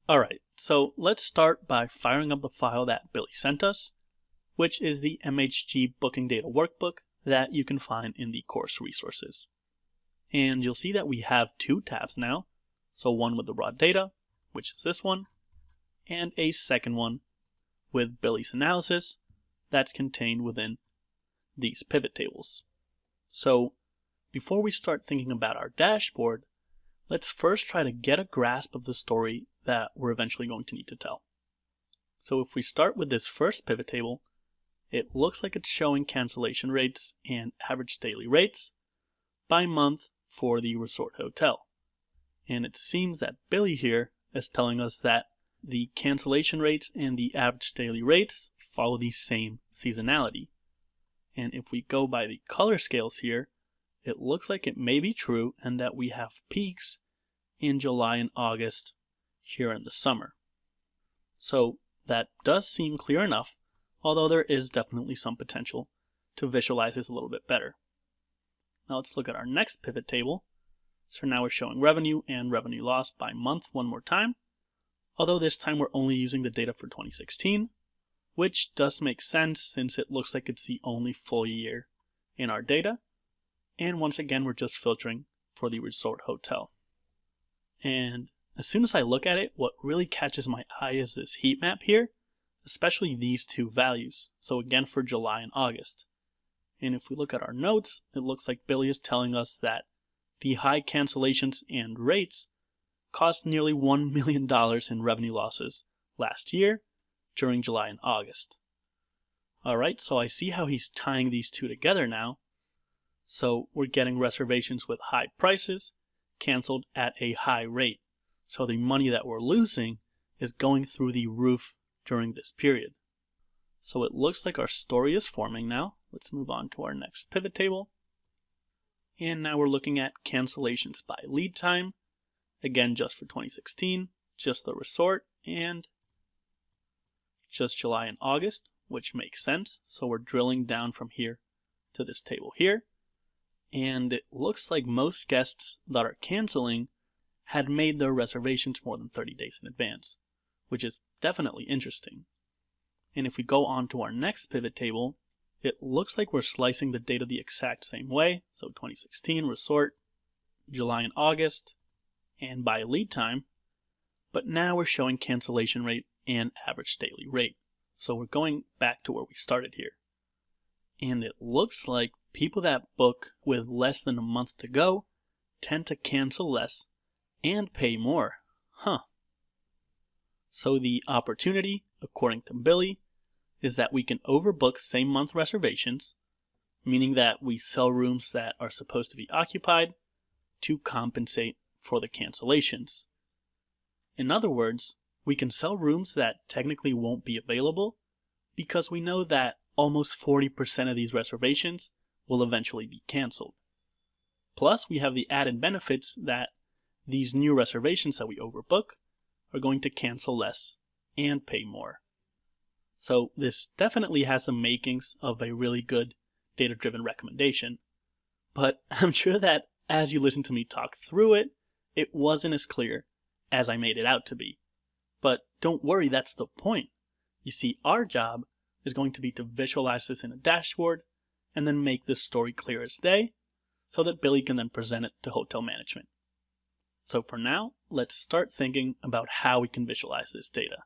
Alright, so let's start by firing up the file that Billy sent us, which is the MHG Booking Data Workbook that you can find in the course resources. And you'll see that we have two tabs now, so one with the raw data, which is this one, and a second one with Billy's analysis that's contained within these pivot tables. So before we start thinking about our dashboard, let's first try to get a grasp of the story that we're eventually going to need to tell. So if we start with this first pivot table, it looks like it's showing cancellation rates and average daily rates by month for the resort hotel. And it seems that Billy here is telling us that the cancellation rates and the average daily rates follow the same seasonality. And if we go by the color scales here, it looks like it may be true and that we have peaks in July and August here in the summer. So that does seem clear enough, although there is definitely some potential to visualize this a little bit better. Now let's look at our next pivot table. So now we're showing revenue and revenue loss by month one more time, although this time we're only using the data for 2016, which does make sense since it looks like it's the only full year in our data. And once again, we're just filtering for the resort hotel. And as soon as I look at it, what really catches my eye is this heat map here, especially these two values. So again, for July and August. And if we look at our notes, it looks like Billy is telling us that the high cancellations and rates cost nearly $1 million in revenue losses last year during July and August. Alright, so I see how he's tying these two together now. So we're getting reservations with high prices canceled at a high rate. So the money that we're losing is going through the roof during this period. So it looks like our story is forming now. Let's move on to our next pivot table. And now we're looking at cancellations by lead time. Again, just for 2016, just the resort, and just July and August, which makes sense. So we're drilling down from here to this table here. And it looks like most guests that are canceling had made their reservations more than 30 days in advance, which is definitely interesting. And if we go on to our next pivot table, it looks like we're slicing the data the exact same way. So 2016 resort, July and August, and by lead time, but now we're showing cancellation rate and average daily rate. So we're going back to where we started here. And it looks like people that book with less than a month to go tend to cancel less and pay more. So the opportunity, according to Billy, is that we can overbook same month reservations, meaning that we sell rooms that are supposed to be occupied to compensate for the cancellations. In other words, we can sell rooms that technically won't be available because we know that almost 40% of these reservations will eventually be canceled. Plus, we have the added benefits that these new reservations that we overbook are going to cancel less and pay more. So this definitely has the makings of a really good data-driven recommendation. But I'm sure that as you listen to me talk through it, it wasn't as clear as I made it out to be. But don't worry, that's the point. You see, our job is going to be to visualize this in a dashboard and then make this story clear as day so that Billy can then present it to hotel management. So for now, let's start thinking about how we can visualize this data.